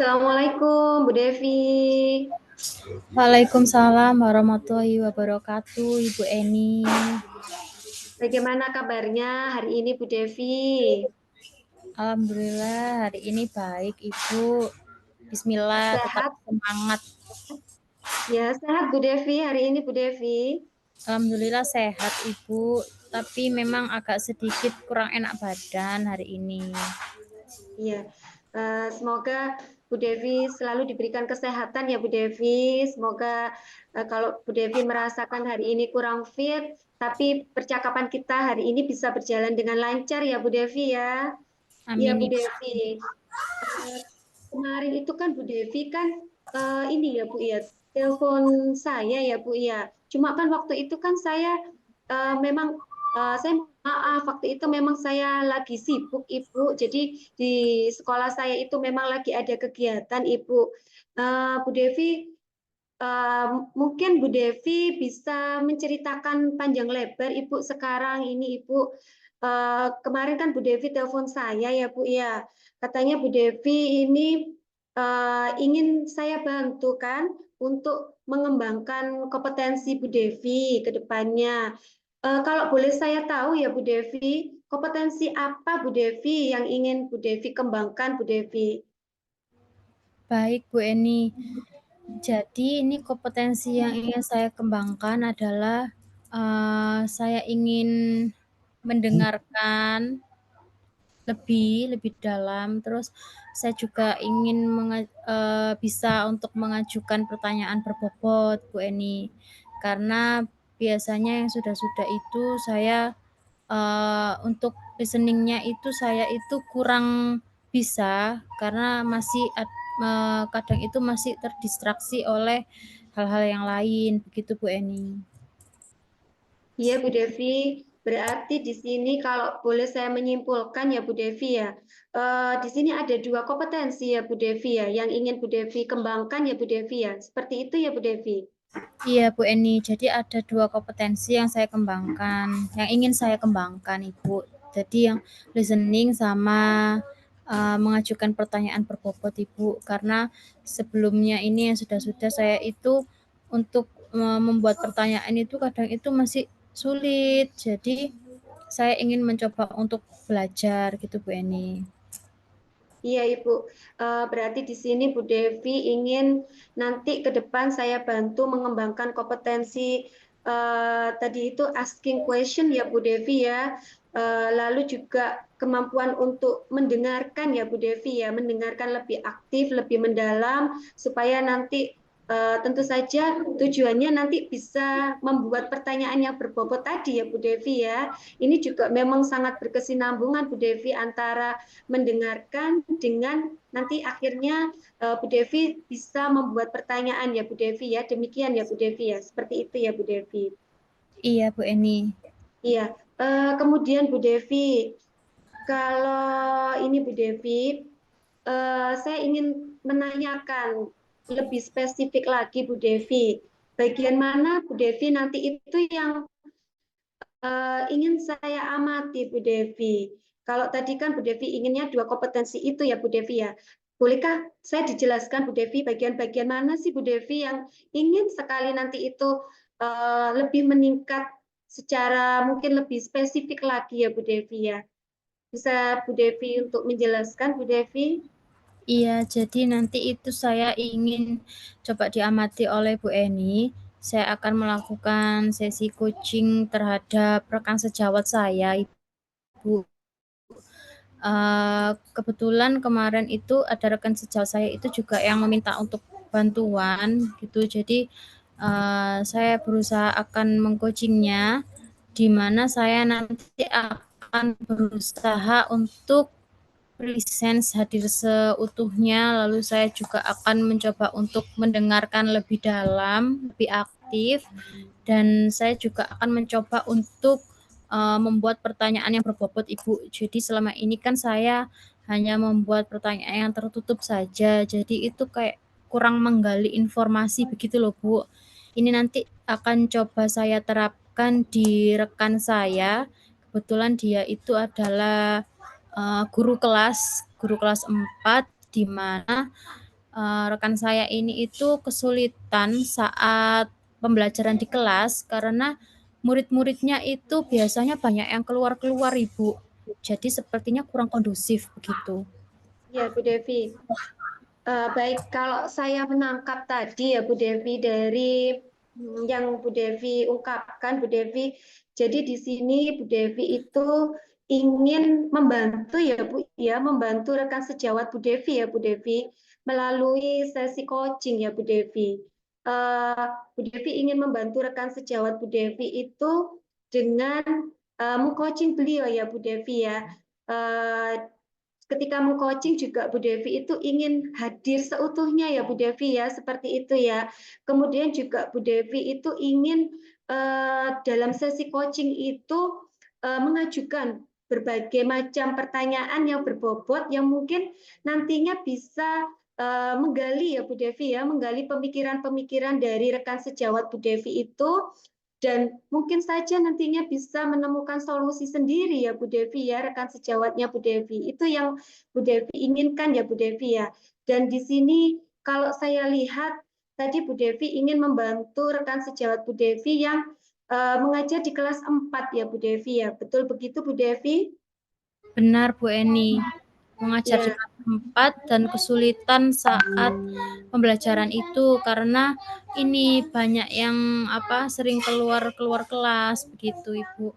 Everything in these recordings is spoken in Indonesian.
Assalamualaikum, Bu Devi. Waalaikumsalam warahmatullahi wabarakatuh, Ibu Eni. Bagaimana kabarnya hari ini, Bu Devi? Alhamdulillah hari ini baik, Ibu. Bismillah, tetap Sehat? semangat. Ya, sehat Bu Devi hari ini, Bu Devi. Alhamdulillah sehat, Ibu. Tapi memang agak sedikit kurang enak badan hari ini. Iya, semoga Bu Devi selalu diberikan kesehatan ya Bu Devi. Semoga kalau Bu Devi merasakan hari ini kurang fit, tapi percakapan kita hari ini bisa berjalan dengan lancar ya Bu Devi ya. Iya Amin, Bu Ibu. Devi. Eh, Kemarin itu kan Bu Devi kan ini ya Bu ya, telepon saya ya Bu ya. Cuma kan waktu itu kan saya memang saya mohon maaf waktu itu memang saya lagi sibuk Ibu. Jadi di sekolah saya itu memang lagi ada kegiatan Ibu. Bu Devi mungkin Bu Devi bisa menceritakan panjang lebar Ibu sekarang ini Ibu. Kemarin kan Bu Devi telepon saya ya Bu ya. Katanya Bu Devi ini ingin saya bantu kan untuk mengembangkan kompetensi Bu Devi ke depannya. Kalau boleh saya tahu ya Bu Devi, kompetensi apa Bu Devi yang ingin Bu Devi kembangkan Bu Devi? Baik, Bu Eni. Jadi ini kompetensi yang ingin saya kembangkan adalah saya ingin mendengarkan lebih dalam. Terus saya juga ingin bisa untuk mengajukan pertanyaan berbobot, Bu Eni. Karena biasanya yang sudah-sudah itu saya untuk listeningnya itu saya itu kurang bisa karena masih kadang itu masih terdistraksi oleh hal-hal yang lain, begitu Bu Eni. Iya, Bu Devi. Berarti di sini kalau boleh saya menyimpulkan ya Bu Devi ya, di sini ada dua kompetensi ya Bu Devi ya, yang ingin Bu Devi kembangkan ya Bu Devi ya. Seperti itu ya Bu Devi. Iya Bu Eni, jadi ada dua kompetensi yang saya kembangkan, yang ingin saya kembangkan Ibu. Jadi yang listening sama mengajukan pertanyaan berbobot Ibu, karena sebelumnya ini yang sudah-sudah saya itu untuk membuat pertanyaan itu kadang itu masih sulit. Jadi saya ingin mencoba untuk belajar gitu Bu Eni. Iya Ibu, berarti di sini Bu Devi ingin nanti ke depan saya bantu mengembangkan kompetensi tadi itu asking question ya Bu Devi ya. Lalu juga kemampuan untuk mendengarkan ya Bu Devi ya, mendengarkan lebih aktif, lebih mendalam supaya nanti tentu saja tujuannya nanti bisa membuat pertanyaan yang berbobot tadi ya Bu Devi ya. Ini juga memang sangat berkesinambungan Bu Devi antara mendengarkan dengan nanti akhirnya Bu Devi bisa membuat pertanyaan ya Bu Devi ya. Demikian ya Bu Devi ya. Seperti itu ya Bu Devi. Iya Bu Eni. Iya. Kemudian Bu Devi, kalau ini Bu Devi, saya ingin menanyakan lebih spesifik lagi Bu Devi. Bagian mana Bu Devi nanti itu yang ingin saya amati Bu Devi. Kalau tadi kan Bu Devi inginnya dua kompetensi itu ya Bu Devi ya. Bolehkah saya dijelaskan Bu Devi bagian-bagian mana sih Bu Devi yang ingin sekali nanti itu lebih meningkat secara mungkin lebih spesifik lagi ya Bu Devi ya. Bisa Bu Devi untuk menjelaskan Bu Devi? Iya, jadi nanti itu saya ingin coba diamati oleh Bu Eni. Saya akan melakukan sesi coaching terhadap rekan sejawat saya, Ibu. Kebetulan kemarin itu ada rekan sejawat saya itu juga yang meminta untuk bantuan gitu. Jadi saya berusaha akan mengcoachingnya, di mana saya nanti akan berusaha untuk presence hadir seutuhnya, lalu saya juga akan mencoba untuk mendengarkan lebih dalam, lebih aktif, dan saya juga akan mencoba untuk membuat pertanyaan yang berbobot Ibu. Jadi selama ini kan saya hanya membuat pertanyaan yang tertutup saja, jadi itu kayak kurang menggali informasi begitu loh Bu. Ini nanti akan coba saya terapkan di rekan saya. Kebetulan dia itu adalah guru kelas 4 di mana rekan saya ini itu kesulitan saat pembelajaran di kelas karena murid-muridnya itu biasanya banyak yang keluar-keluar, Ibu. Jadi sepertinya kurang kondusif begitu. Ya, Bu Devi. Baik, kalau saya menangkap tadi ya Bu Devi dari yang Bu Devi ungkapkan, Bu Devi. Jadi di sini Bu Devi itu ingin membantu ya Bu, ya membantu rekan sejawat Bu Devi ya Bu Devi melalui sesi coaching ya Bu Devi. Bu Devi ingin membantu rekan sejawat Bu Devi itu dengan mengcoaching beliau ya Bu Devi ya. Uh, Ketika mengcoaching juga Bu Devi itu ingin hadir seutuhnya ya Bu Devi ya, seperti itu ya. Kemudian juga Bu Devi itu ingin dalam sesi coaching itu mengajukan berbagai macam pertanyaan yang berbobot yang mungkin nantinya bisa menggali ya Bu Devi ya, menggali pemikiran-pemikiran dari rekan sejawat Bu Devi itu dan mungkin saja nantinya bisa menemukan solusi sendiri ya Bu Devi ya, rekan sejawatnya Bu Devi. Itu yang Bu Devi inginkan ya Bu Devi ya. Dan di sini kalau saya lihat tadi Bu Devi ingin membantu rekan sejawat Bu Devi yang mengajar di kelas 4 ya Bu Devi ya. Betul begitu Bu Devi? Benar Bu Eni, mengajar di Ya. kelas 4 dan kesulitan saat pembelajaran itu karena ini banyak yang sering keluar kelas begitu Ibu.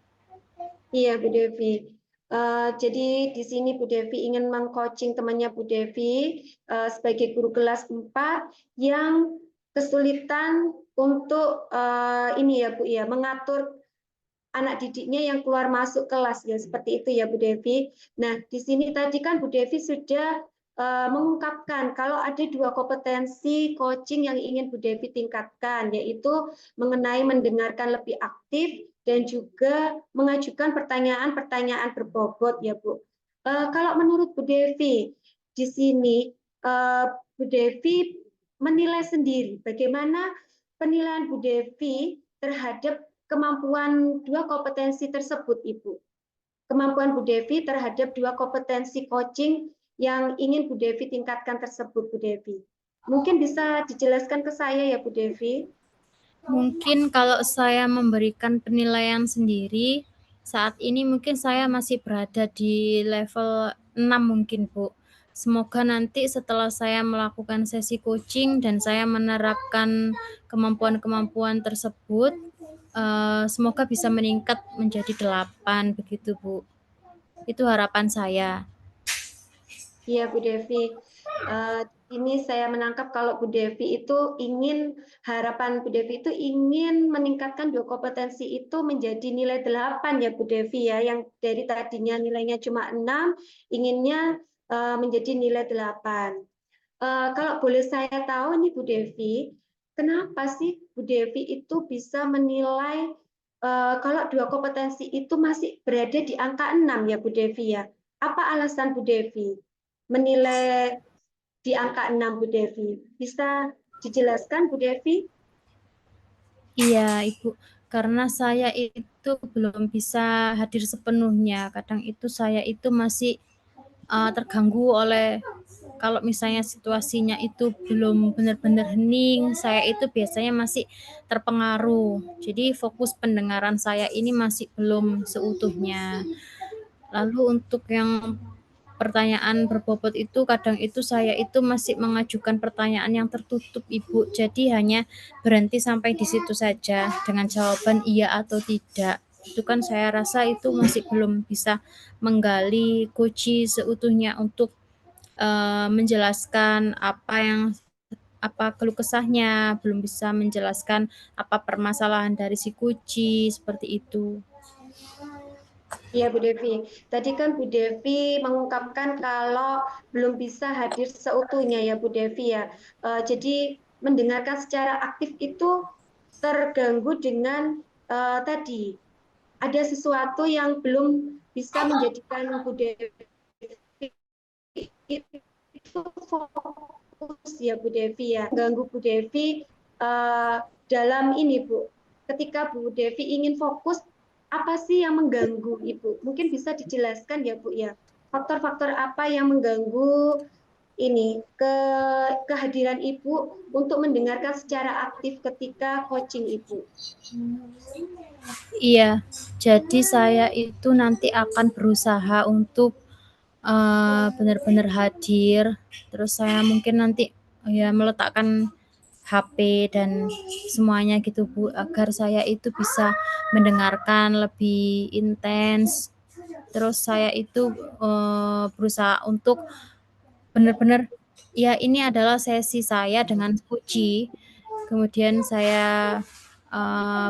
Iya, Bu Devi. Jadi di sini Bu Devi ingin mengcoaching temannya Bu Devi sebagai guru kelas 4 yang kesulitan untuk ini ya Bu ya, mengatur anak didiknya yang keluar masuk kelas ya seperti itu ya Bu Devi. Nah, di sini tadi kan Bu Devi sudah mengungkapkan kalau ada dua kompetensi coaching yang ingin Bu Devi tingkatkan, yaitu mengenai mendengarkan lebih aktif dan juga mengajukan pertanyaan-pertanyaan berbobot ya Bu. Kalau menurut Bu Devi di sini Bu Devi menilai sendiri bagaimana penilaian Bu Devi terhadap kemampuan dua kompetensi tersebut, Ibu. Kemampuan Bu Devi terhadap dua kompetensi coaching yang ingin Bu Devi tingkatkan tersebut, Bu Devi. Mungkin bisa dijelaskan ke saya ya, Bu Devi. Mungkin kalau saya memberikan penilaian sendiri, saat ini mungkin saya masih berada di level 6 mungkin Bu. Semoga nanti setelah saya melakukan sesi coaching dan saya menerapkan kemampuan-kemampuan tersebut, semoga bisa meningkat menjadi 8 begitu Bu. Itu harapan saya. Iya, Bu Devi. Ini saya menangkap kalau Bu Devi itu harapan Bu Devi itu ingin meningkatkan dua kompetensi itu menjadi nilai 8 ya Bu Devi ya, yang dari tadinya nilainya cuma 6, inginnya menjadi nilai 8. Kalau boleh saya tahu nih Bu Devi, kenapa sih Bu Devi itu bisa menilai kalau dua kompetensi itu masih berada di angka 6 ya Bu Devi ya? Apa alasan Bu Devi menilai di angka 6 Bu Devi? Bisa dijelaskan Bu Devi? Iya, Ibu. Karena saya itu belum bisa hadir sepenuhnya. Kadang itu saya itu masih terganggu oleh kalau misalnya situasinya itu belum benar-benar hening, saya itu biasanya masih terpengaruh. Jadi fokus pendengaran saya ini masih belum seutuhnya. Lalu untuk yang pertanyaan berbobot itu kadang itu saya itu masih mengajukan pertanyaan yang tertutup Ibu. Jadi hanya berhenti sampai di situ saja dengan jawaban iya atau tidak. Itu kan saya rasa itu masih belum bisa menggali kunci seutuhnya untuk menjelaskan apa keluh kesahnya, belum bisa menjelaskan apa permasalahan dari si kuci seperti itu. Iya Bu Devi, tadi kan Bu Devi mengungkapkan kalau belum bisa hadir seutuhnya ya Bu Devi ya. Jadi mendengarkan secara aktif itu terganggu dengan tadi ada sesuatu yang belum bisa menjadikan Bu Devi itu fokus ya Bu Devi ya. Ganggu Bu Devi dalam ini Bu. Ketika Bu Devi ingin fokus, apa sih yang mengganggu Ibu? Mungkin bisa dijelaskan ya Bu ya. faktor-faktor apa yang mengganggu ini kehadiran Ibu untuk mendengarkan secara aktif ketika coaching Ibu? Iya, jadi saya itu nanti akan berusaha untuk benar-benar hadir, terus saya mungkin nanti ya meletakkan HP dan semuanya gitu Bu, agar saya itu bisa mendengarkan lebih intens. Terus saya itu berusaha untuk benar-benar ya ini adalah sesi saya dengan Puji. Kemudian saya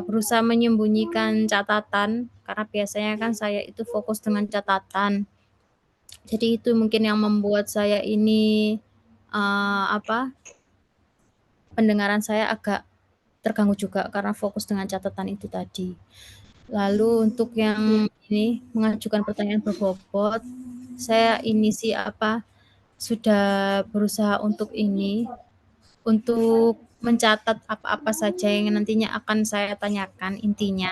berusaha menyembunyikan catatan karena biasanya kan saya itu fokus dengan catatan. Jadi itu mungkin yang membuat saya ini pendengaran saya agak terganggu juga karena fokus dengan catatan itu tadi. Lalu untuk Ya, yang ini mengajukan pertanyaan berbobot, saya ini sih sudah berusaha untuk untuk mencatat apa-apa saja yang nantinya akan saya tanyakan intinya.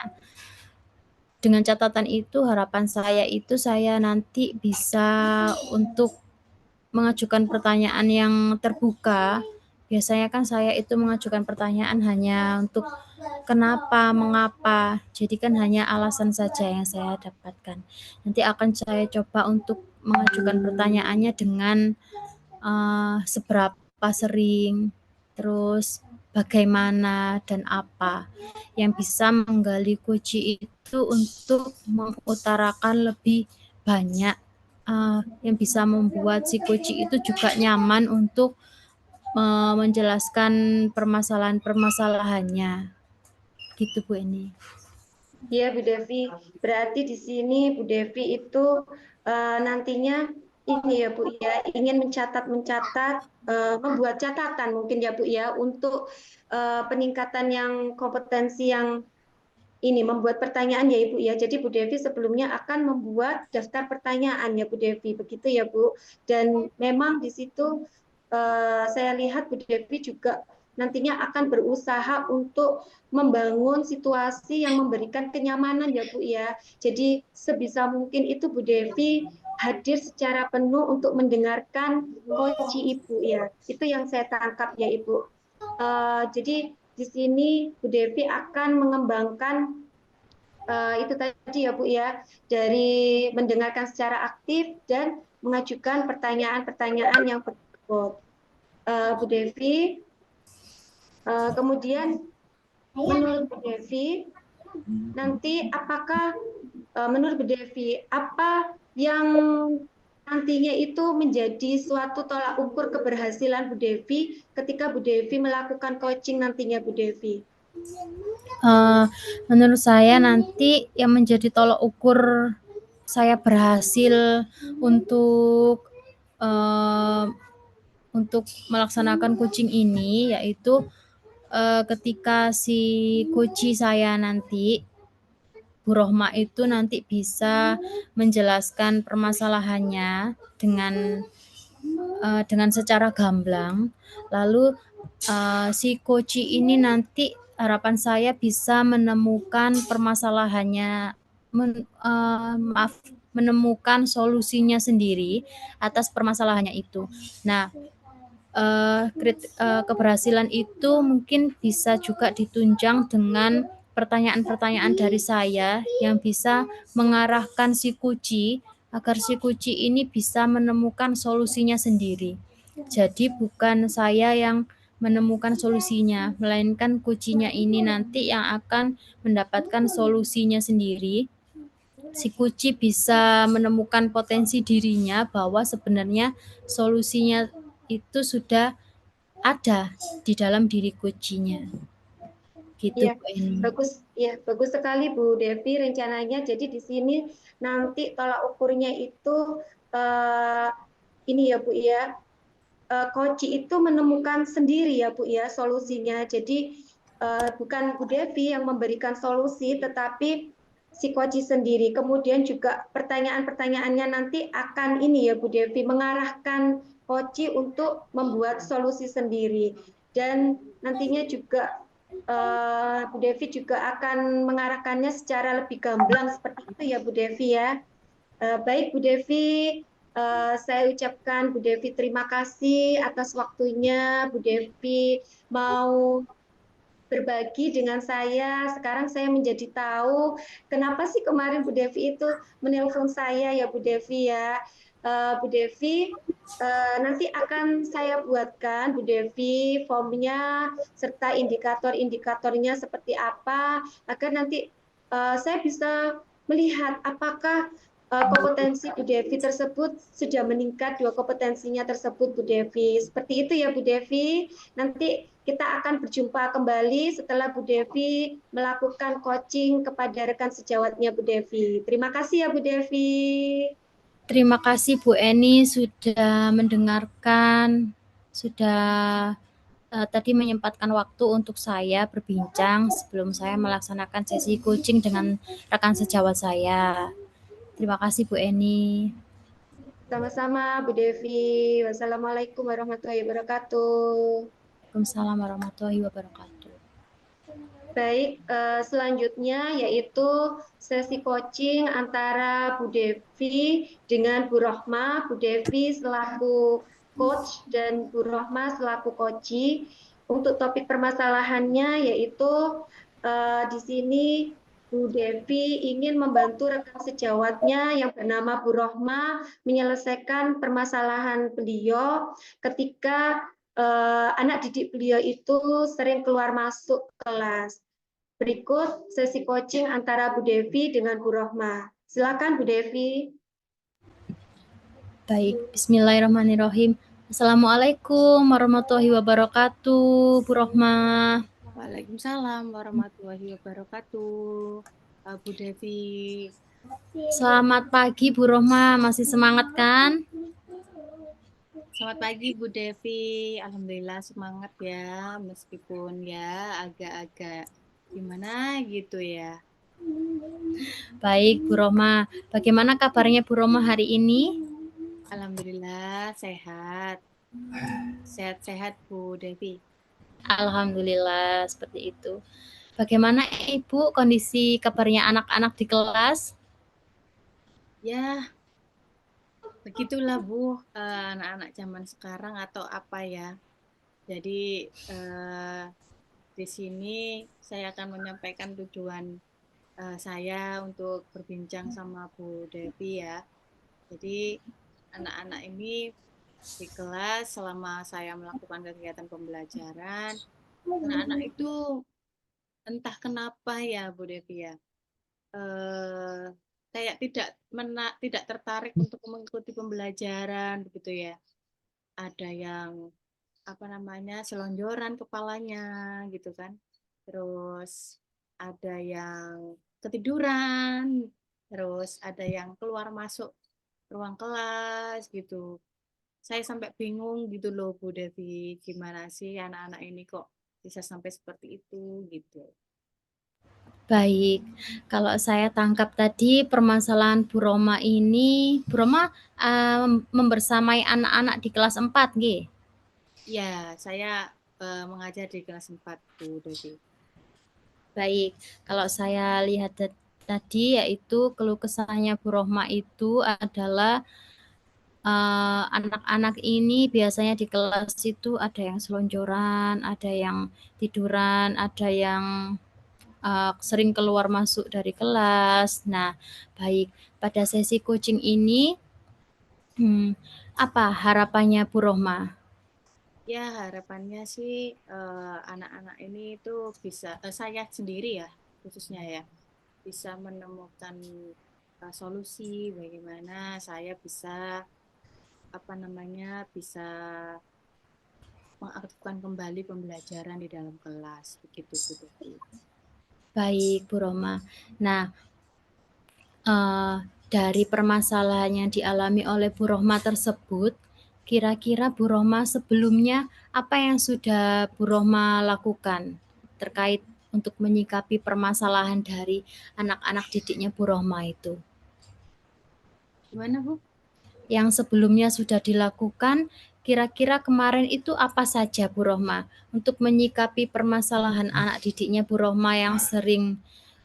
Dengan catatan itu harapan saya itu saya nanti bisa untuk mengajukan pertanyaan yang terbuka. Biasanya kan saya itu mengajukan pertanyaan hanya untuk kenapa, mengapa. Jadi kan hanya alasan saja yang saya dapatkan. Nanti akan saya coba untuk mengajukan pertanyaannya dengan seberapa sering, terus bagaimana dan apa yang bisa menggali kunci itu untuk mengutarakan lebih banyak yang bisa membuat si kunci itu juga nyaman untuk menjelaskan permasalahan-permasalahannya gitu Bu Eni. ya Bu Devi. Berarti di sini Bu Devi itu nantinya ini ya Bu ya, ingin mencatat-mencatat, membuat catatan mungkin ya Bu ya untuk peningkatan yang kompetensi yang ini membuat pertanyaan ya Ibu ya. Jadi Bu Devi sebelumnya akan membuat daftar pertanyaan ya Bu Devi, begitu ya Bu. Dan memang di situ saya lihat Bu Devi juga nantinya akan berusaha untuk membangun situasi yang memberikan kenyamanan ya Bu ya. Jadi sebisa mungkin itu Bu Devi hadir secara penuh untuk mendengarkan coaching Ibu ya. Itu yang saya tangkap ya Ibu. Jadi di sini Bu Devi akan mengembangkan itu tadi ya Bu ya, dari mendengarkan secara aktif dan mengajukan pertanyaan-pertanyaan yang berbobot. Bu Devi, kemudian menurut Bu Devi, nanti apakah menurut Bu Devi apa yang nantinya itu menjadi suatu tolak ukur keberhasilan Bu Devi ketika Bu Devi melakukan coaching nantinya Bu Devi? Menurut saya nanti yang menjadi tolak ukur saya berhasil untuk uh, untuk melaksanakan coaching ini yaitu ketika si coach saya nanti Bu Rohma itu nanti bisa menjelaskan permasalahannya dengan secara gamblang. Lalu si coach ini nanti harapan saya bisa menemukan permasalahannya, menemukan solusinya sendiri atas permasalahannya itu. Nah, keberhasilan itu mungkin bisa juga ditunjang dengan pertanyaan-pertanyaan dari saya yang bisa mengarahkan si kuci agar si kuci ini bisa menemukan solusinya sendiri. Jadi bukan saya yang menemukan solusinya, melainkan kucinya ini nanti yang akan mendapatkan solusinya sendiri. Si kuci bisa menemukan potensi dirinya bahwa sebenarnya solusinya itu sudah ada di dalam diri kucinya. Gitu Iya, Bu Eni. bagus ya, bagus sekali Bu Devi rencananya. Jadi di sini nanti tolak ukurnya itu uh, ini ya Bu ya, Koci itu menemukan sendiri ya Bu ya solusinya. Jadi bukan Bu Devi yang memberikan solusi, tetapi si Koci sendiri. Kemudian juga pertanyaan-pertanyaannya nanti akan ini ya Bu Devi mengarahkan Koci untuk membuat solusi sendiri. Dan nantinya juga Bu Devi juga akan mengarahkannya secara lebih gamblang seperti itu ya Bu Devi ya. Baik Bu Devi, Saya ucapkan Bu Devi terima kasih atas waktunya. Bu Devi mau berbagi dengan saya. Sekarang saya menjadi tahu kenapa sih kemarin Bu Devi itu menelpon saya ya Bu Devi ya. Bu Devi nanti akan saya buatkan Bu Devi formnya serta indikator-indikatornya seperti apa agar nanti saya bisa melihat apakah kompetensi Bu Devi tersebut sudah meningkat dua kompetensinya tersebut Bu Devi. Seperti itu ya Bu Devi. Nanti kita akan berjumpa kembali setelah Bu Devi melakukan coaching kepada rekan sejawatnya Bu Devi. Terima kasih ya Bu Devi. Terima kasih Bu Eni sudah mendengarkan, sudah tadi menyempatkan waktu untuk saya berbincang sebelum saya melaksanakan sesi coaching dengan rekan sejawat saya. Terima kasih Bu Eni. Sama-sama Bu Devi. Wassalamualaikum warahmatullahi wabarakatuh. Waalaikumsalam warahmatullahi wabarakatuh. Baik, selanjutnya yaitu sesi coaching antara Bu Devi dengan Bu Rohma. Bu Devi selaku coach dan Bu Rohma selaku coachee. Untuk topik permasalahannya yaitu di sini Bu Devi ingin membantu rekan sejawatnya yang bernama Bu Rohma menyelesaikan permasalahan beliau ketika anak didik beliau itu sering keluar masuk kelas. Berikut sesi coaching antara Bu Devi dengan Bu Rohma. Silakan Bu Devi. Baik, bismillahirrahmanirrahim. Assalamualaikum warahmatullahi wabarakatuh, Bu Rohma. Waalaikumsalam warahmatullahi wabarakatuh. Bu Devi. Selamat pagi Bu Rohma, masih semangat kan? Selamat pagi Bu Devi. Alhamdulillah semangat ya, meskipun ya agak-agak gimana gitu ya. Baik Bu Rohma, bagaimana kabarnya Bu Rohma hari ini? Alhamdulillah sehat. Sehat-sehat Bu Devi. Alhamdulillah seperti itu. Bagaimana Ibu kondisi kabarnya anak-anak di kelas? Ya, begitulah Bu, anak-anak zaman sekarang atau apa ya. Jadi di sini saya akan menyampaikan tujuan saya untuk berbincang sama Bu Devi ya. Jadi anak-anak ini di kelas selama saya melakukan kegiatan pembelajaran, anak-anak itu entah kenapa ya Bu Devi ya, eh, kayak tidak tertarik untuk mengikuti pembelajaran begitu ya. Ada yang apa namanya selonjoran kepalanya gitu kan. Terus ada yang ketiduran, terus ada yang keluar masuk ruang kelas gitu. Saya sampai bingung gitu loh Bu Devi, gimana sih anak-anak ini kok bisa sampai seperti itu gitu. Baik, kalau saya tangkap tadi permasalahan Bu Roma ini, Bu Roma membersamai anak-anak di kelas 4, nggih? Ya, saya mengajar di kelas 4 Bu Devi. Baik, kalau saya lihat tadi yaitu keluh kesahnya Bu Rohma itu adalah anak-anak ini biasanya di kelas itu ada yang selonjoran, ada yang tiduran, ada yang sering keluar masuk dari kelas. Nah, baik pada sesi coaching ini, apa harapannya Bu Rohma? Ya, harapannya sih anak-anak ini itu bisa, saya sendiri ya khususnya ya, bisa menemukan solusi bagaimana saya bisa apa namanya bisa mengaktifkan kembali pembelajaran di dalam kelas begitu Bu Devi. Baik Bu Roma. Nah, dari permasalahan yang dialami oleh Bu Rohma tersebut, kira-kira Bu Rohma sebelumnya apa yang sudah Bu Rohma lakukan terkait untuk menyikapi permasalahan dari anak-anak didiknya Bu Rohma itu? Gimana Bu? Yang sebelumnya sudah dilakukan, kira-kira kemarin itu apa saja Bu Rohma untuk menyikapi permasalahan anak didiknya Bu Rohma yang sering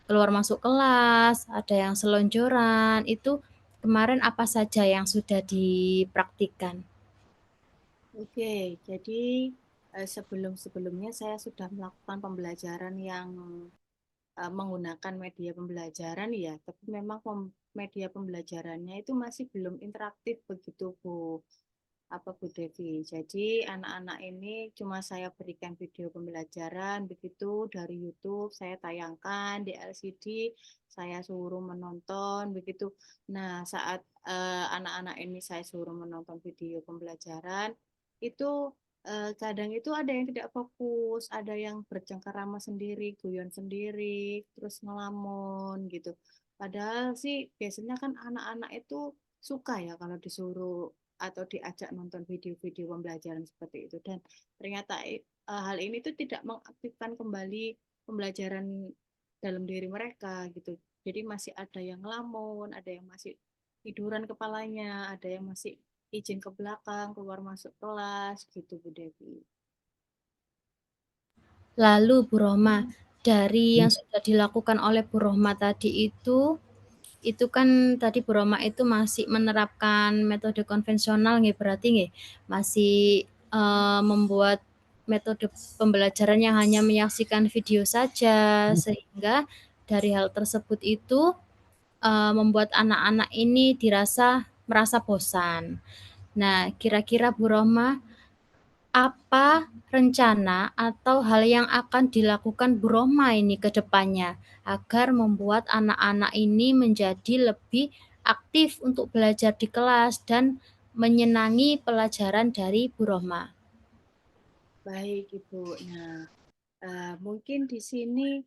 keluar masuk kelas, ada yang selonjoran, itu kemarin apa saja yang sudah dipraktikkan? Oke, jadi sebelum-sebelumnya saya sudah melakukan pembelajaran yang menggunakan media pembelajaran ya, tapi memang media pembelajarannya itu masih belum interaktif begitu Bu Devi. Jadi anak-anak ini cuma saya berikan video pembelajaran begitu dari YouTube, saya tayangkan di LCD, saya suruh menonton begitu. Nah, saat anak-anak ini saya suruh menonton video pembelajaran, itu kadang itu ada yang tidak fokus, ada yang bercengkerama sendiri, guyon sendiri, terus ngelamun gitu. Padahal sih biasanya kan anak-anak itu suka ya kalau disuruh atau diajak nonton video-video pembelajaran seperti itu, dan ternyata hal ini tuh tidak mengaktifkan kembali pembelajaran dalam diri mereka gitu. Jadi masih ada yang ngelamun, ada yang masih tiduran kepalanya, ada yang masih izin ke belakang, keluar masuk kelas gitu Bu Devi. Lalu Bu Rohma, dari yang sudah dilakukan oleh Bu Rohma tadi itu kan tadi Bu Rohma itu masih menerapkan metode konvensional nggih, berarti nggih masih membuat metode pembelajaran yang hanya menyaksikan video saja, sehingga dari hal tersebut itu membuat anak-anak ini merasa bosan. Nah, kira-kira Bu Rohma, apa rencana atau hal yang akan dilakukan Bu Rohma ini ke depannya agar membuat anak-anak ini menjadi lebih aktif untuk belajar di kelas dan menyenangi pelajaran dari Bu Rohma? Baik Ibu. Nah, mungkin di sini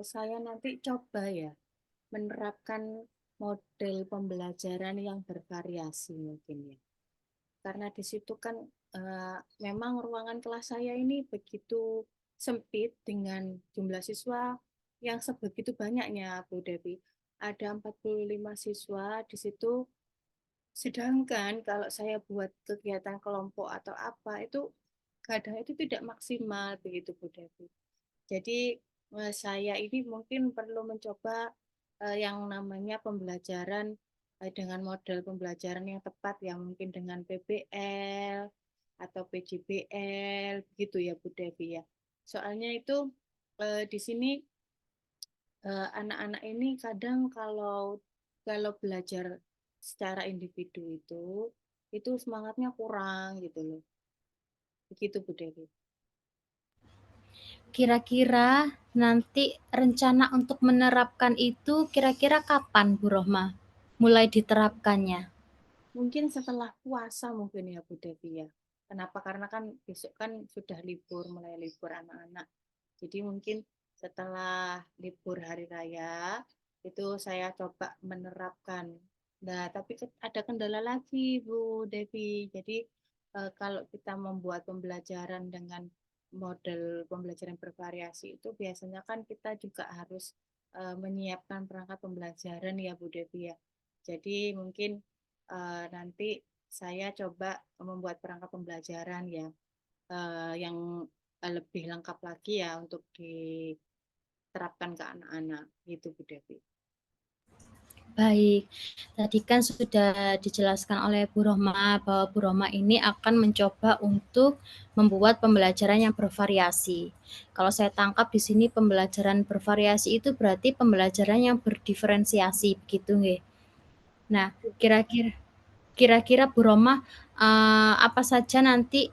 saya nanti coba ya menerapkan model pembelajaran yang bervariasi mungkin ya. Karena di situ kan memang ruangan kelas saya ini begitu sempit dengan jumlah siswa yang sebegitu banyaknya Bu Devi. Ada 45 siswa di situ, sedangkan kalau saya buat kegiatan kelompok atau apa itu kadang itu tidak maksimal begitu Bu Devi. Jadi saya ini mungkin perlu mencoba yang namanya pembelajaran dengan model pembelajaran yang tepat, yang mungkin dengan PBL atau PJBL gitu ya Bu Devi ya. Soalnya itu di sini anak-anak ini kadang kalau kalau belajar secara individu itu semangatnya kurang gitu loh. Begitu Bu Devi. Kira-kira nanti rencana untuk menerapkan itu kira-kira kapan Bu Rohma mulai diterapkannya? Mungkin setelah puasa mungkin ya Bu Devi ya. Kenapa? Karena kan besok kan sudah libur, mulai libur anak-anak. Jadi mungkin setelah libur hari raya itu saya coba menerapkan. Nah, tapi ada kendala lagi Bu Devi. Jadi kalau kita membuat pembelajaran dengan model pembelajaran bervariasi itu biasanya kan kita juga harus menyiapkan perangkat pembelajaran ya Bu Devi ya. Jadi mungkin nanti saya coba membuat perangkat pembelajaran ya yang lebih lengkap lagi ya untuk diterapkan ke anak-anak gitu Bu Devi. Baik, tadi kan sudah dijelaskan oleh Bu Rohma bahwa Bu Rohma ini akan mencoba untuk membuat pembelajaran yang bervariasi. Kalau saya tangkap di sini pembelajaran bervariasi itu berarti pembelajaran yang berdiferensiasi, begitu nggih? Nah, kira-kira Bu Rohma apa saja nanti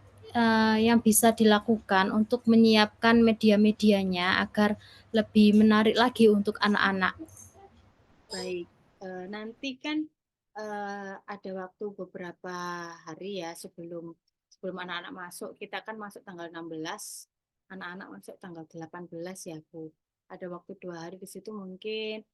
yang bisa dilakukan untuk menyiapkan media-medianya agar lebih menarik lagi untuk anak-anak? Baik, nanti kan ada waktu beberapa hari ya sebelum sebelum anak-anak masuk. Kita kan masuk tanggal 16, anak-anak masuk tanggal 18 ya Bu. Ada waktu 2 hari di situ, mungkin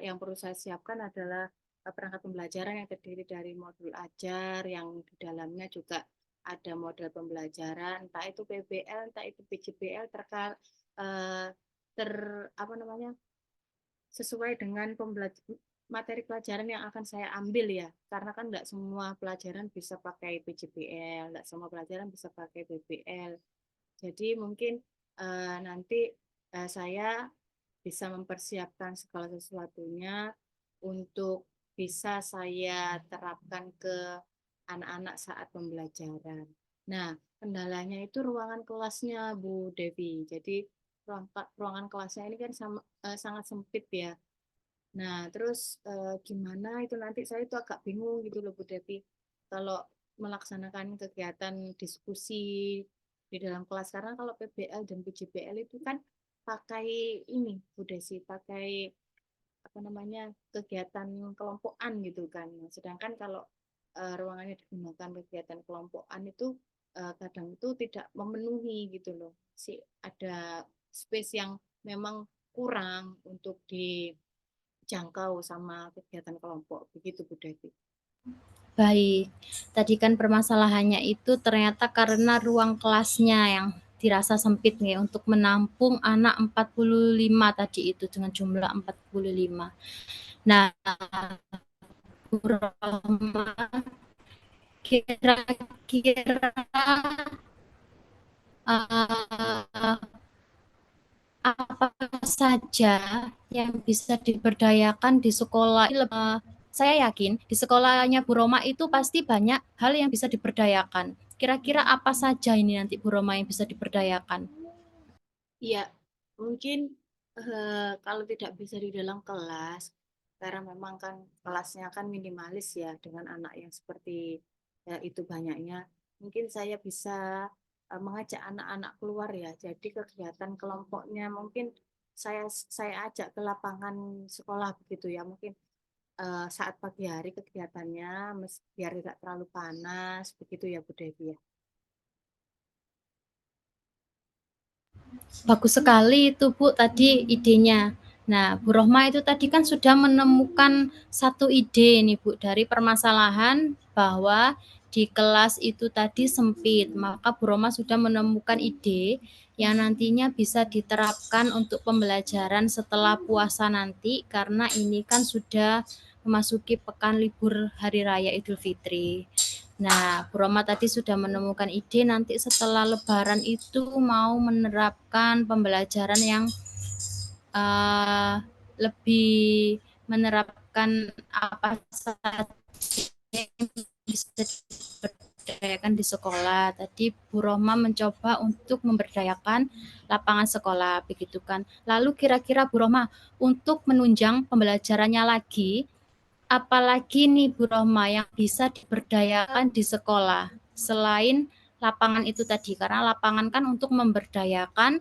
yang perlu saya siapkan adalah perangkat pembelajaran yang terdiri dari modul ajar yang di dalamnya juga ada model pembelajaran, entah itu PBL, entah itu PJBL eh, ter apa namanya sesuai dengan materi pelajaran yang akan saya ambil ya, karena kan nggak semua pelajaran bisa pakai PJBL, nggak semua pelajaran bisa pakai PBL. Jadi mungkin nanti saya bisa mempersiapkan segala sesuatunya untuk bisa saya terapkan ke anak-anak saat pembelajaran. Nah, kendalanya itu ruangan kelasnya, Bu Devi. Jadi ruangan kelasnya ini kan sangat sempit ya. Nah, terus gimana itu nanti saya itu agak bingung gitu loh Bu Devi. Kalau melaksanakan kegiatan diskusi di dalam kelas karena kalau PBL dan PJBL itu kan pakai ini Bu Desi, pakai apa namanya kegiatan kelompokan gitu kan. Sedangkan kalau ruangannya digunakan kegiatan kelompokan itu kadang itu tidak memenuhi gitu loh. Ada space yang memang kurang untuk dijangkau sama kegiatan kelompok. Begitu Bu Devi. Baik, tadi kan permasalahannya itu ternyata karena ruang kelasnya yang dirasa sempit nih untuk menampung anak 45 tadi itu dengan jumlah 45. Nah, Bu Roma, kira-kira uh, apa saja yang bisa diberdayakan di sekolah. Saya yakin di sekolahnya Bu Roma itu pasti banyak hal yang bisa diberdayakan. Kira-kira apa saja ini nanti Bu Roma yang bisa diberdayakan? Iya, mungkin kalau tidak bisa di dalam kelas, karena memang kan kelasnya kan minimalis ya dengan anak yang seperti ya, itu banyaknya, mungkin saya bisa mengajak anak-anak keluar ya. Jadi kegiatan kelompoknya mungkin saya ajak ke lapangan sekolah begitu ya. Mungkin saat pagi hari kegiatannya biar tidak terlalu panas begitu ya Bu Devi ya. Bagus sekali itu Bu tadi idenya. Nah, Bu Rohma itu tadi kan sudah menemukan satu ide nih Bu dari permasalahan bahwa di kelas itu tadi sempit. Maka Bu Rohma sudah menemukan ide yang nantinya bisa diterapkan untuk pembelajaran setelah puasa nanti karena ini kan sudah memasuki pekan libur hari raya Idul Fitri. Nah, Bu Roma tadi sudah menemukan ide nanti setelah Lebaran itu mau menerapkan pembelajaran yang lebih menerapkan apa saja yang bisa diberdayakan di sekolah. Tadi Bu Roma mencoba untuk memberdayakan lapangan sekolah, begitu kan. Lalu kira-kira Bu Roma untuk menunjang pembelajarannya lagi, apalagi nih Bu Roma yang bisa diberdayakan di sekolah selain lapangan itu tadi karena lapangan kan untuk memberdayakan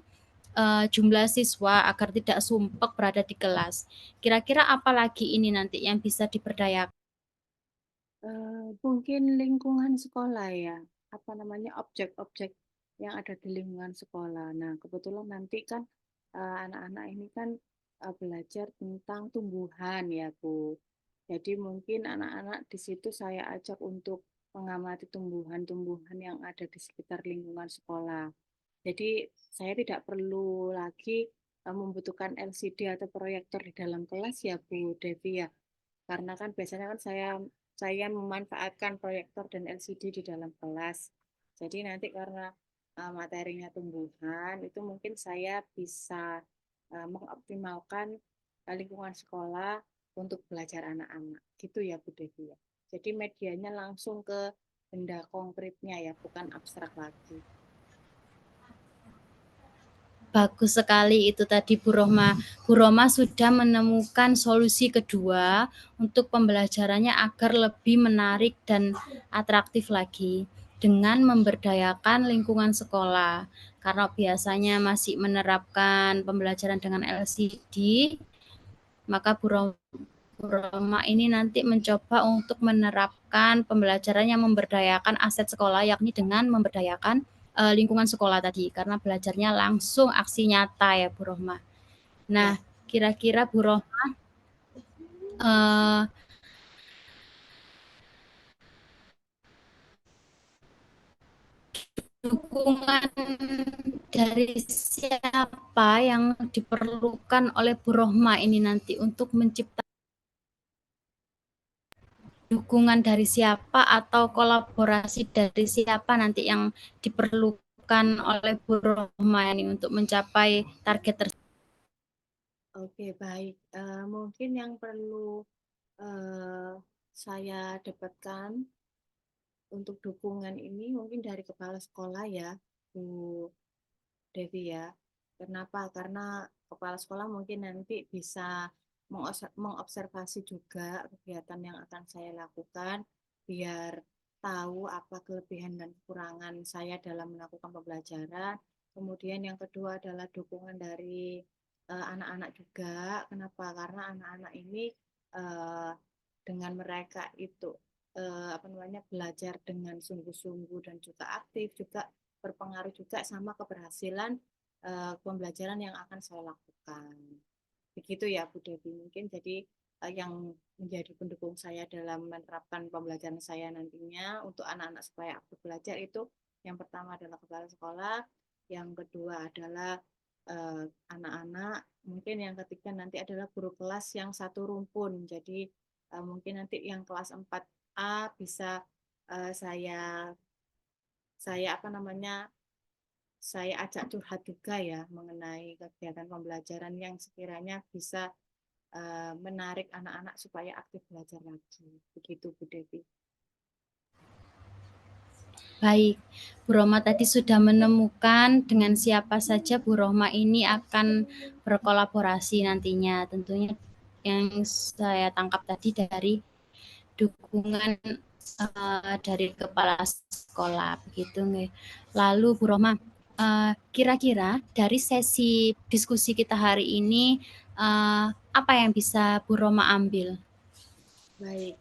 jumlah siswa agar tidak sumpek berada di kelas. Kira-kira apalagi ini nanti yang bisa diberdayakan? Mungkin lingkungan sekolah ya, apa namanya objek-objek yang ada di lingkungan sekolah. Nah, kebetulan nanti kan anak-anak ini kan belajar tentang tumbuhan ya, Bu. Jadi mungkin anak-anak di situ saya ajak untuk mengamati tumbuhan-tumbuhan yang ada di sekitar lingkungan sekolah. Jadi saya tidak perlu lagi membutuhkan LCD atau proyektor di dalam kelas ya, Bu Devi ya. Karena kan biasanya kan saya memanfaatkan proyektor dan LCD di dalam kelas. Jadi nanti karena materinya tumbuhan, itu mungkin saya bisa mengoptimalkan lingkungan sekolah untuk belajar anak-anak. Gitu ya Bu Devi ya. Jadi medianya langsung ke benda konkretnya ya, bukan abstrak lagi. Bagus sekali itu tadi Bu Roma. Bu Roma sudah menemukan solusi kedua untuk pembelajarannya agar lebih menarik dan atraktif lagi dengan memberdayakan lingkungan sekolah. Karena biasanya masih menerapkan pembelajaran dengan LCD, maka Bu Roma ini nanti mencoba untuk menerapkan pembelajaran yang memberdayakan aset sekolah, yakni dengan memberdayakan lingkungan sekolah tadi, karena belajarnya langsung aksi nyata ya Bu Rohma. Nah, Ya. kira-kira Bu Rohma uh, dukungan dari siapa yang diperlukan oleh Bu Rohma ini nanti untuk menciptakan dukungan dari siapa atau kolaborasi dari siapa nanti yang diperlukan oleh Bu Rohma ini untuk mencapai target tersebut? Oke, baik. Mungkin yang perlu saya dapatkan untuk dukungan ini mungkin dari kepala sekolah ya, Bu Devi ya. Kenapa? Karena kepala sekolah mungkin nanti bisa mengobservasi juga kegiatan yang akan saya lakukan biar tahu apa kelebihan dan kekurangan saya dalam melakukan pembelajaran. Kemudian yang kedua adalah dukungan dari anak-anak juga. Kenapa? Karena anak-anak ini uh, dengan mereka itu apa namanya belajar dengan sungguh-sungguh dan juga aktif juga berpengaruh juga sama keberhasilan pembelajaran yang akan saya lakukan. Begitu ya Bu Devi. Mungkin jadi yang menjadi pendukung saya dalam menerapkan pembelajaran saya nantinya untuk anak-anak supaya aktif belajar itu yang pertama adalah kepala sekolah, yang kedua adalah anak-anak, mungkin yang ketiga nanti adalah guru kelas yang satu rumpun. Jadi mungkin nanti yang kelas 4A bisa saya apa namanya saya ajak curhat juga ya mengenai kegiatan pembelajaran yang sekiranya bisa menarik anak-anak supaya aktif belajar lagi. Begitu Bu Devi. Baik, Bu Roma tadi sudah menemukan dengan siapa saja Bu Roma ini akan berkolaborasi nantinya. Tentunya yang saya tangkap tadi dari dukungan dari kepala sekolah begitu nih. Lalu Bu Roma, kira-kira dari sesi diskusi kita hari ini apa yang bisa Bu Roma ambil? Baik,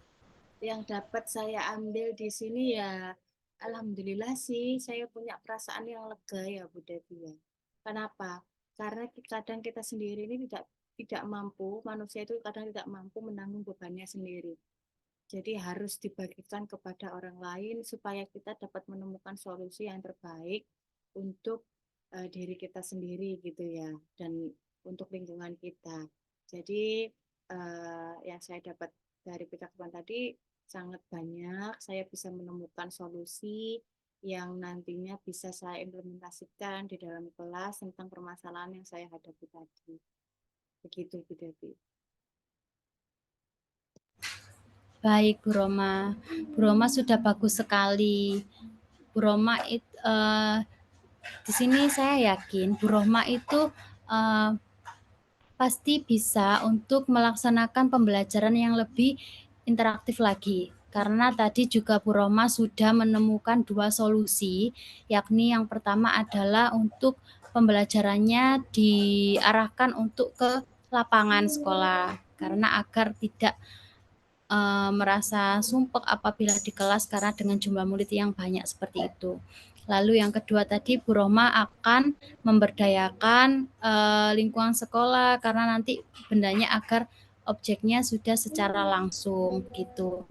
yang dapat saya ambil di sini ya, alhamdulillah sih saya punya perasaan yang lega ya Bu Devi ya. Kenapa? Karena kadang kita sendiri ini tidak mampu, manusia itu kadang tidak mampu menanggung bebannya sendiri. Jadi harus dibagikan kepada orang lain supaya kita dapat menemukan solusi yang terbaik untuk diri kita sendiri gitu ya, dan untuk lingkungan kita. Jadi yang saya dapat dari percakapan tadi sangat banyak. Saya bisa menemukan solusi yang nantinya bisa saya implementasikan di dalam kelas tentang permasalahan yang saya hadapi tadi. Begitu Bu Devi. Baik Bu Roma, Bu Roma sudah bagus sekali. Bu Roma di sini saya yakin Bu Roma itu pasti bisa untuk melaksanakan pembelajaran yang lebih interaktif lagi. Karena tadi juga Bu Roma sudah menemukan 2 solusi, yakni yang pertama adalah untuk pembelajarannya diarahkan untuk ke lapangan sekolah, karena agar tidak merasa sumpek apabila di kelas karena dengan jumlah murid yang banyak seperti itu. Lalu yang kedua tadi Bu Roma akan memberdayakan lingkungan sekolah karena nanti bendanya agar objeknya sudah secara langsung gitu.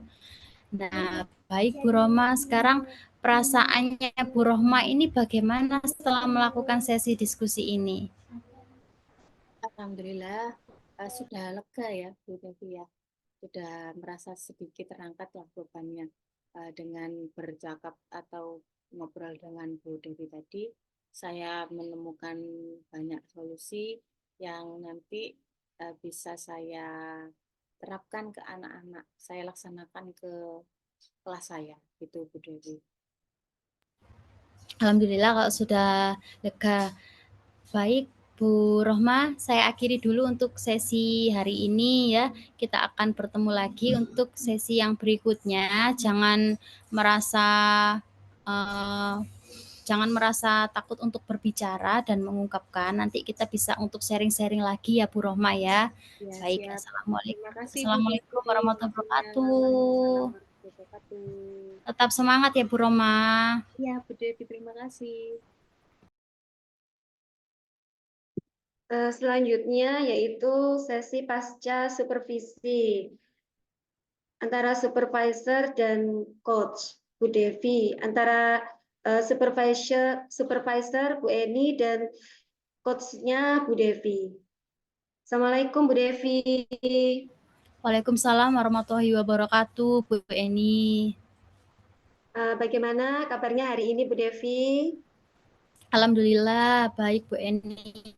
Nah, baik Bu Roma, sekarang perasaannya Bu Roma ini bagaimana setelah melakukan sesi diskusi ini? Alhamdulillah sudah lega ya Bu Devi ya. Sudah merasa sedikit terangkat lah bebannya dengan bercakap atau ngobrol dengan Bu Devi tadi. Saya menemukan banyak solusi yang nanti bisa saya terapkan ke anak-anak. Saya laksanakan ke kelas saya, gitu Bu Devi. Alhamdulillah kalau sudah lega. Baik, Bu Rohma, saya akhiri dulu untuk sesi hari ini ya. Kita akan bertemu lagi untuk sesi yang berikutnya. Uh, jangan merasa takut untuk berbicara dan mengungkapkan. Nanti kita bisa untuk sharing-sharing lagi ya Bu Rohma ya. Ya, Baik, siap. Terima kasih Bu Assalamualaikum Devi warahmatullahi waktunya. Waalaikumsalam wabarakatuh. warahmatullahi wabarakatuh. Tetap semangat ya Bu Rohma. Ya, Bu Devi, terima kasih. Selanjutnya yaitu sesi pasca supervisi antara supervisor dan coach Bu Devi, antara supervisor Bu Eni dan coachnya Bu Devi. Assalamualaikum Bu Devi. Waalaikumsalam warahmatullahi wabarakatuh Bu Eni. Bagaimana kabarnya hari ini Bu Devi? Alhamdulillah baik Bu Eni.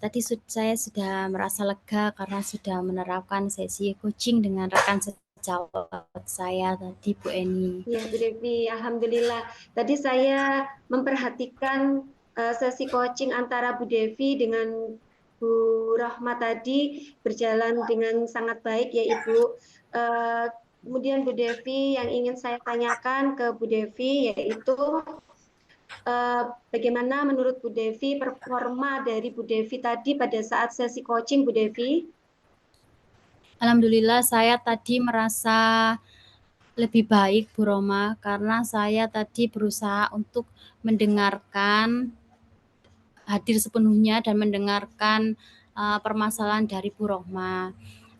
tadi saya sudah merasa lega karena sudah menerapkan sesi coaching dengan rekan sejawat saya tadi, Bu Eni. Ya, Bu Devi, alhamdulillah. Tadi saya memperhatikan sesi coaching antara Bu Devi dengan Bu Rahma tadi berjalan dengan sangat baik ya Ibu. Kemudian Bu Devi yang ingin saya tanyakan ke Bu Devi yaitu bagaimana menurut Bu Devi performa dari Bu Devi tadi pada saat sesi coaching Bu Devi? Alhamdulillah saya tadi merasa lebih baik Bu Roma karena saya tadi berusaha untuk mendengarkan, hadir sepenuhnya dan mendengarkan permasalahan dari Bu Rohma.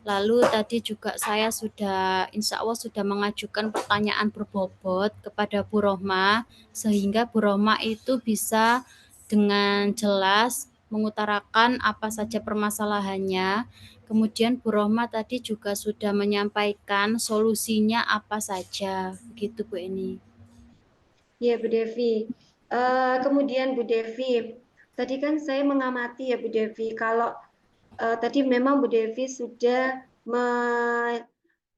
Lalu tadi juga saya sudah, insya Allah sudah mengajukan pertanyaan berbobot kepada Bu Rohma, sehingga Bu Rohma itu bisa dengan jelas mengutarakan apa saja permasalahannya. Kemudian Bu Rohma tadi juga sudah menyampaikan solusinya apa saja, begitu Bu Eni. Ya Bu Devi. Kemudian Bu Devi, tadi kan saya mengamati ya Bu Devi, kalau tadi memang Bu Devi sudah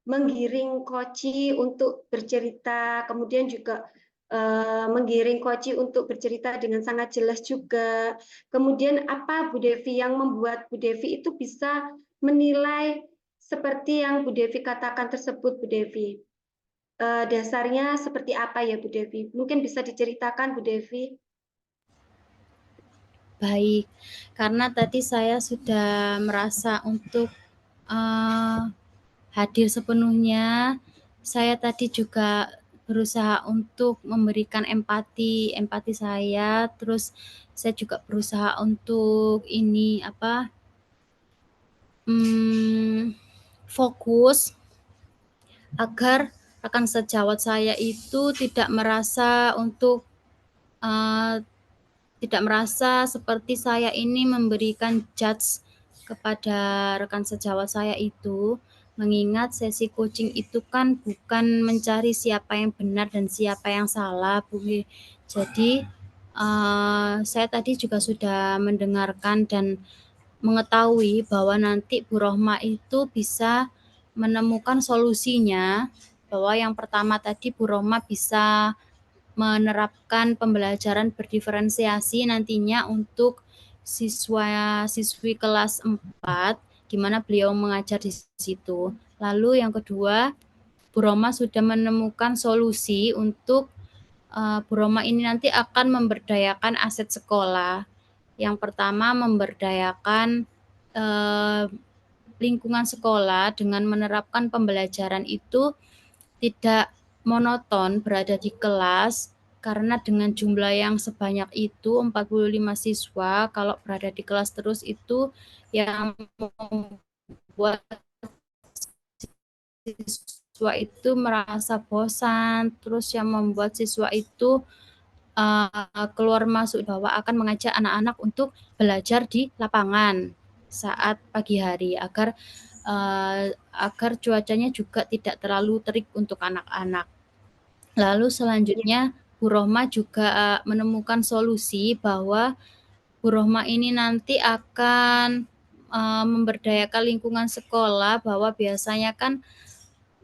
menggiring Koci untuk bercerita, kemudian juga menggiring Koci untuk bercerita dengan sangat jelas juga. Kemudian apa Bu Devi yang membuat Bu Devi itu bisa menilai seperti yang Bu Devi katakan tersebut, Bu Devi? Dasarnya seperti apa ya Bu Devi? Mungkin bisa diceritakan Bu Devi? Baik, karena tadi saya sudah merasa untuk hadir sepenuhnya. Saya tadi juga berusaha untuk memberikan empati saya, terus saya juga berusaha untuk fokus agar rekan sejawat saya itu tidak merasa seperti saya ini memberikan judge kepada rekan sejawat saya itu, mengingat sesi coaching itu kan bukan mencari siapa yang benar dan siapa yang salah, Bu. Jadi saya tadi juga sudah mendengarkan dan mengetahui bahwa nanti Bu Rohma itu bisa menemukan solusinya, bahwa yang pertama tadi Bu Rohma bisa menerapkan pembelajaran berdiferensiasi nantinya untuk siswa-siswi kelas 4, gimana beliau mengajar di situ. Lalu yang kedua, Bu Roma sudah menemukan solusi untuk Bu Roma ini nanti akan memberdayakan aset sekolah. Yang pertama memberdayakan lingkungan sekolah dengan menerapkan pembelajaran itu tidak monoton berada di kelas, karena dengan jumlah yang sebanyak itu 45 siswa kalau berada di kelas terus itu yang membuat siswa itu merasa bosan, terus yang membuat siswa itu keluar masuk bahwa akan mengajak anak-anak untuk belajar di lapangan saat pagi hari agar cuacanya juga tidak terlalu terik untuk anak-anak. Lalu selanjutnya Bu Rohma juga menemukan solusi bahwa Bu Rohma ini nanti akan memberdayakan lingkungan sekolah, bahwa biasanya kan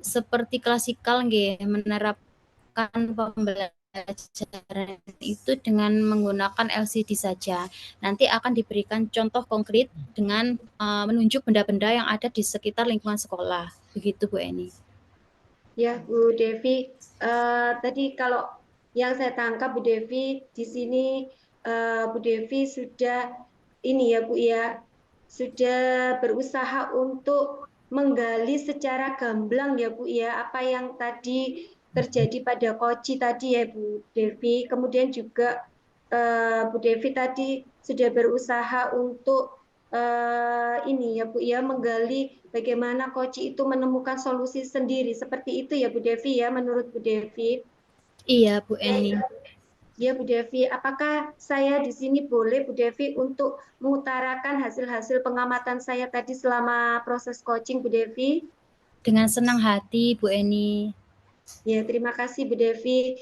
seperti klasikal nggih menerapkan pembelajaran itu dengan menggunakan LCD saja. Nanti akan diberikan contoh konkret dengan menunjuk benda-benda yang ada di sekitar lingkungan sekolah. Begitu Bu Eni. Ya Bu Devi, tadi kalau yang saya tangkap Bu Devi di sini Bu Devi sudah ini ya Bu ya, sudah berusaha untuk menggali secara gamblang ya Bu ya apa yang tadi terjadi pada Koci tadi ya Bu Devi. Kemudian juga Bu Devi tadi sudah berusaha untuk ini ya Bu ya menggali bagaimana Koci itu menemukan solusi sendiri. Seperti itu ya Bu Devi ya menurut Bu Devi. Iya Bu Eni. Ya Bu Devi, apakah saya di sini boleh Bu Devi untuk mengutarakan hasil-hasil pengamatan saya tadi selama proses coaching Bu Devi? Dengan senang hati Bu Eni. Ya, terima kasih Bu Devi.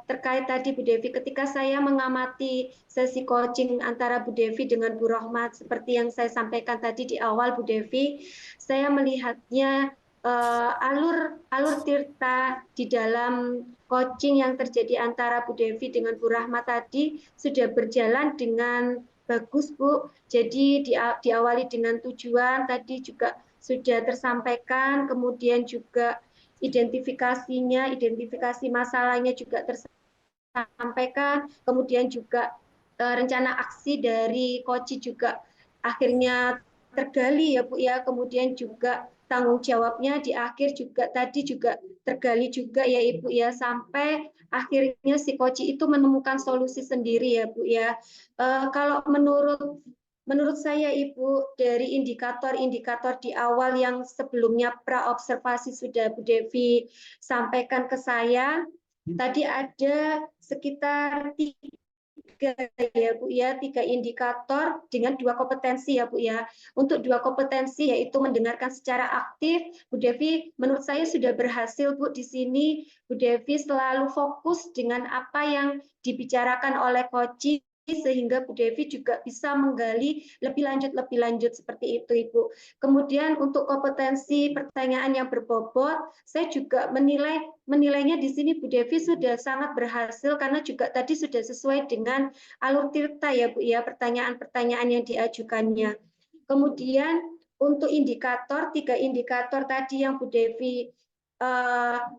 Terkait tadi Bu Devi, ketika saya mengamati sesi coaching antara Bu Devi dengan Bu Rohmat, seperti yang saya sampaikan tadi di awal Bu Devi, saya melihatnya alur tirta di dalam coaching yang terjadi antara Bu Devi dengan Bu Rahmat tadi sudah berjalan dengan bagus Bu. Jadi diawali dengan tujuan tadi juga sudah tersampaikan, kemudian juga identifikasi masalahnya juga tersampaikan, kemudian juga rencana aksi dari Koci juga akhirnya tergali ya Bu ya, kemudian juga tanggung jawabnya di akhir juga tadi juga tergali juga ya Ibu ya, sampai akhirnya si Koci itu menemukan solusi sendiri ya Bu ya. Kalau menurut saya Ibu, dari indikator-indikator di awal yang sebelumnya pra-observasi sudah Bu Devi sampaikan ke saya, tadi ada sekitar tiga ya Bu ya, tiga indikator dengan dua kompetensi ya Bu ya. Untuk dua kompetensi yaitu mendengarkan secara aktif, Bu Devi menurut saya sudah berhasil Bu di sini. Bu Devi selalu fokus dengan apa yang dibicarakan oleh Koci sehingga Bu Devi juga bisa menggali lebih lanjut seperti itu Ibu. Kemudian untuk kompetensi pertanyaan yang berbobot, saya juga menilainya di sini Bu Devi sudah sangat berhasil karena juga tadi sudah sesuai dengan alur tirta ya Bu ya, pertanyaan-pertanyaan yang diajukannya. Kemudian untuk tiga indikator tadi yang Bu Devi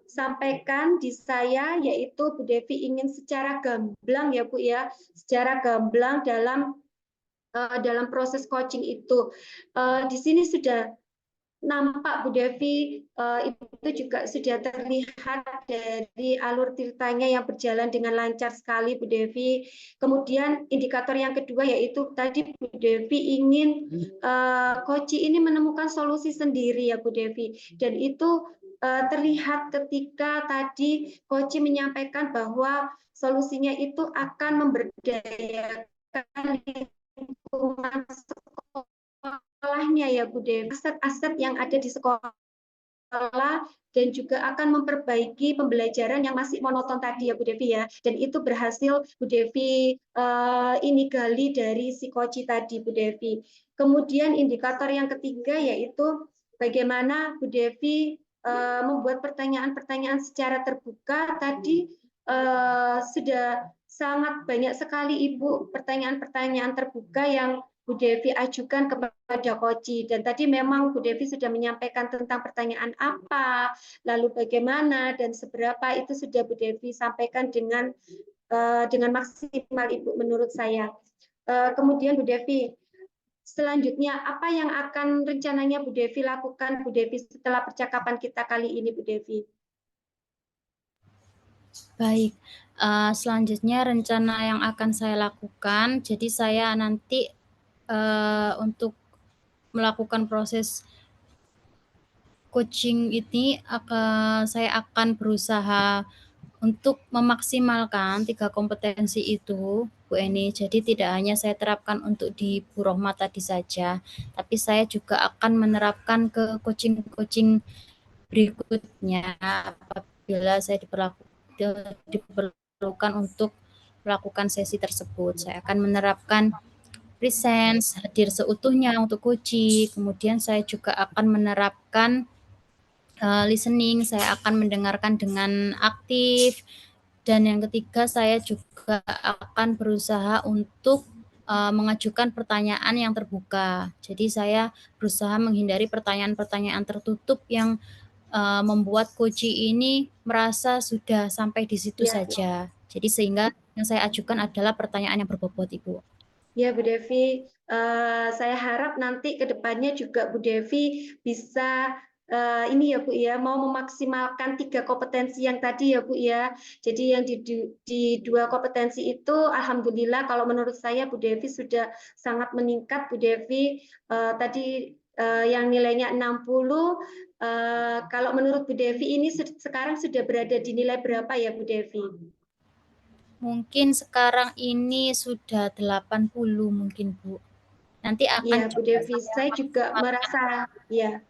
sampaikan di saya, yaitu Bu Devi ingin secara gamblang ya Bu ya, secara gamblang dalam proses coaching itu. Di sini sudah nampak Bu Devi, itu juga sudah terlihat dari alur ceritanya yang berjalan dengan lancar sekali Bu Devi. Kemudian indikator yang kedua yaitu tadi Bu Devi ingin Koci ini menemukan solusi sendiri ya Bu Devi, dan itu terlihat ketika tadi Koci menyampaikan bahwa solusinya itu akan memberdayakan lingkungan sekolahnya ya Bu Devi, aset-aset yang ada di sekolah dan juga akan memperbaiki pembelajaran yang masih monoton tadi ya Bu Devi ya, dan itu berhasil Bu Devi ini gali dari si Koci tadi Bu Devi. Kemudian indikator yang ketiga yaitu bagaimana Bu Devi membuat pertanyaan-pertanyaan secara terbuka tadi, sudah sangat banyak sekali Ibu pertanyaan-pertanyaan terbuka yang Bu Devi ajukan kepada Koci, dan tadi memang Bu Devi sudah menyampaikan tentang pertanyaan apa, lalu bagaimana dan seberapa, itu sudah Bu Devi sampaikan dengan maksimal Ibu menurut saya. Kemudian Bu Devi, selanjutnya apa yang akan rencananya Bu Devi lakukan Bu Devi setelah percakapan kita kali ini Bu Devi? Baik, selanjutnya rencana yang akan saya lakukan, jadi saya nanti untuk melakukan proses coaching ini saya akan berusaha untuk memaksimalkan 3 kompetensi itu, Bu Eni. Jadi tidak hanya saya terapkan untuk di Bu Rohmat tadi saja, tapi saya juga akan menerapkan ke coaching-coaching berikutnya apabila saya diperlukan untuk melakukan sesi tersebut. Saya akan menerapkan presence, hadir seutuhnya untuk coaching, kemudian saya juga akan menerapkan listening, saya akan mendengarkan dengan aktif, dan yang ketiga saya juga akan berusaha untuk mengajukan pertanyaan yang terbuka. Jadi saya berusaha menghindari pertanyaan-pertanyaan tertutup yang membuat Koci ini merasa sudah sampai di situ saja. Jadi sehingga yang saya ajukan adalah pertanyaan yang berbobot, Ibu. Ya Bu Devi, saya harap nanti ke depannya juga Bu Devi bisa ini ya Bu ya, mau memaksimalkan 3 kompetensi yang tadi ya Bu ya. Jadi yang di 2 kompetensi itu alhamdulillah kalau menurut saya Bu Devi sudah sangat meningkat Bu Devi. Tadi yang nilainya 60, kalau menurut Bu Devi ini sekarang sudah berada di nilai berapa ya Bu Devi? Mungkin sekarang ini sudah 80 mungkin, Bu. Nanti akan Ya Bu Devi, saya juga merasa ya.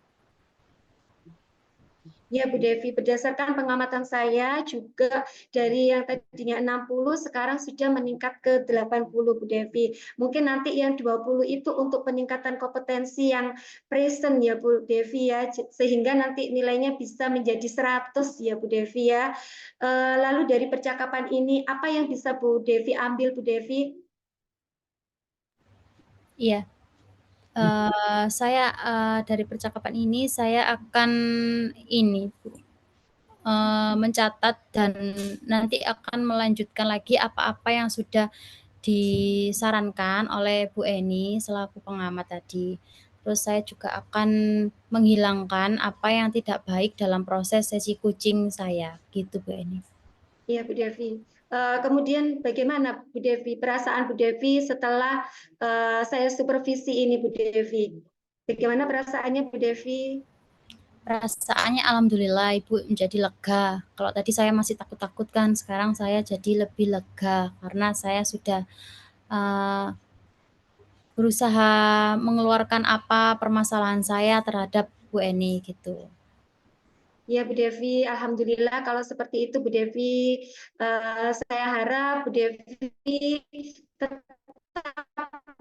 Ya, Bu Devi, berdasarkan pengamatan saya juga dari yang tadinya 60 sekarang sudah meningkat ke 80, Bu Devi. Mungkin nanti yang 20 itu untuk peningkatan kompetensi yang present ya, Bu Devi ya, sehingga nanti nilainya bisa menjadi 100 ya, Bu Devi ya. Lalu dari percakapan ini apa yang bisa Bu Devi ambil, Bu Devi? Iya. Saya dari percakapan ini saya akan ini Bu, mencatat dan nanti akan melanjutkan lagi apa-apa yang sudah disarankan oleh Bu Eni selaku pengamat tadi. Terus saya juga akan menghilangkan apa yang tidak baik dalam proses sesi coaching saya, gitu Bu Eni. Iya, Bu Devi. Kemudian bagaimana Bu Devi, perasaan Bu Devi setelah saya supervisi ini, Bu Devi? Bagaimana perasaannya Bu Devi? Perasaannya alhamdulillah Ibu menjadi lega. Kalau tadi saya masih takut-takut kan, sekarang saya jadi lebih lega karena saya sudah berusaha mengeluarkan apa permasalahan saya terhadap Bu Eni gitu. Ya, Bu Devi, alhamdulillah kalau seperti itu, Bu Devi. Saya harap Bu Devi tetap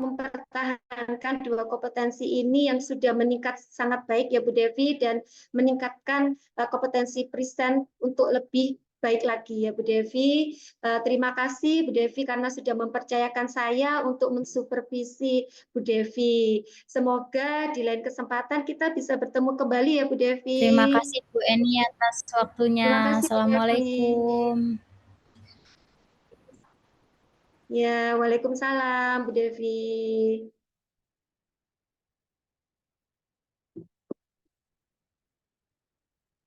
mempertahankan dua kompetensi ini yang sudah meningkat sangat baik ya Bu Devi, dan meningkatkan kompetensi present untuk lebih baik lagi ya Bu Devi. Terima kasih Bu Devi karena sudah mempercayakan saya untuk mensupervisi Bu Devi. Semoga di lain kesempatan kita bisa bertemu kembali ya Bu Devi. Terima kasih Bu Eni atas Terima waktunya. kasih Bu Devi. Assalamualaikum. Ya, Waalaikumsalam Bu Devi.